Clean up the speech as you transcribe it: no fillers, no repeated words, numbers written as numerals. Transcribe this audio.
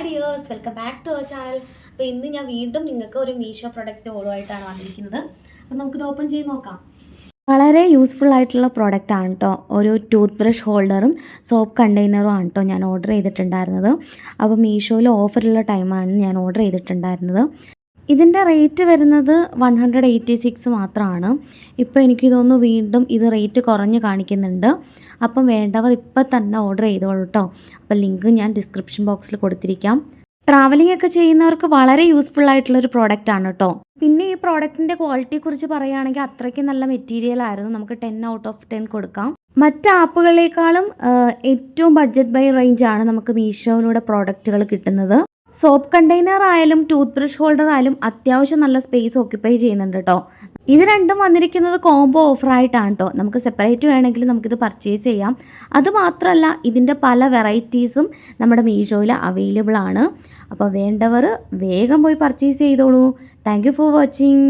Hi dears, welcome back to our channel. അപ്പോൾ ഇന്ന് ഞാൻ വീണ്ടും നിങ്ങൾക്ക് ഒരു മീഷോ പ്രൊഡക്റ്റ് ഓർഡറുമായിട്ടാണ് വന്നിരിക്കുന്നത്. അപ്പോൾ നമുക്കിത് ഓപ്പൺ ചെയ്ത് നോക്കാം. വളരെ യൂസ്ഫുൾ ആയിട്ടുള്ള പ്രോഡക്റ്റ് ആണ് കേട്ടോ. ഒരു ടൂത്ത് ബ്രഷ് ഹോൾഡറും സോപ്പ് കണ്ടെയ്നറും ആണ് കേട്ടോ ഞാൻ ഓർഡർ ചെയ്തിട്ടുണ്ടായിരുന്നത്. അപ്പോൾ മീഷോയിൽ ഓഫറുള്ള ടൈമാണ് ഞാൻ ഓർഡർ ചെയ്തിട്ടുണ്ടായിരുന്നത്. ഇതിൻ്റെ റേറ്റ് വരുന്നത് 186 മാത്രമാണ്. ഇപ്പോൾ എനിക്കിതൊന്ന് വീണ്ടും ഇത് റേറ്റ് കുറഞ്ഞ് കാണിക്കുന്നുണ്ട്. അപ്പം വേണ്ടവർ ഇപ്പം തന്നെ ഓർഡർ ചെയ്തോളൂ കേട്ടോ. അപ്പോൾ ലിങ്ക് ഞാൻ ഡിസ്ക്രിപ്ഷൻ ബോക്സിൽ കൊടുത്തിരിക്കാം. ട്രാവലിംഗ് ഒക്കെ ചെയ്യുന്നവർക്ക് വളരെ യൂസ്ഫുൾ ആയിട്ടുള്ളൊരു പ്രോഡക്റ്റ് ആണ് കേട്ടോ. പിന്നെ ഈ പ്രോഡക്റ്റിൻ്റെ ക്വാളിറ്റിയെക്കുറിച്ച് പറയുകയാണെങ്കിൽ അത്രയ്ക്ക് നല്ല മെറ്റീരിയൽ ആയിരുന്നു. നമുക്ക് 10 ഔട്ട് ഓഫ് 10 കൊടുക്കാം. മറ്റ് ആപ്പുകളേക്കാളും ഏറ്റവും ബഡ്ജറ്റ് ബൈ റേഞ്ചാണ് നമുക്ക് മീഷോയിലൂടെ പ്രോഡക്റ്റുകൾ കിട്ടുന്നത്. സോപ്പ് കണ്ടെയ്നർ ആയാലും ടൂത്ത് ബ്രഷ് ഹോൾഡർ ആയാലും അത്യാവശ്യം നല്ല സ്പേസ് ഓക്യുപ്പൈ ചെയ്യുന്നുണ്ട് കേട്ടോ. ഇത് രണ്ടും വന്നിരിക്കുന്നത് കോംബോ ഓഫറായിട്ടാണ് കേട്ടോ. നമുക്ക് സെപ്പറേറ്റ് വേണമെങ്കിൽ നമുക്കിത് പർച്ചേസ് ചെയ്യാം. അതുമാത്രമല്ല ഇതിൻ്റെ പല വെറൈറ്റീസും നമ്മുടെ മീഷോയിൽ അവൈലബിൾ ആണ്. അപ്പോൾ വേണ്ടവർ വേഗം പോയി പർച്ചേസ് ചെയ്തോളൂ. Thank you for watching.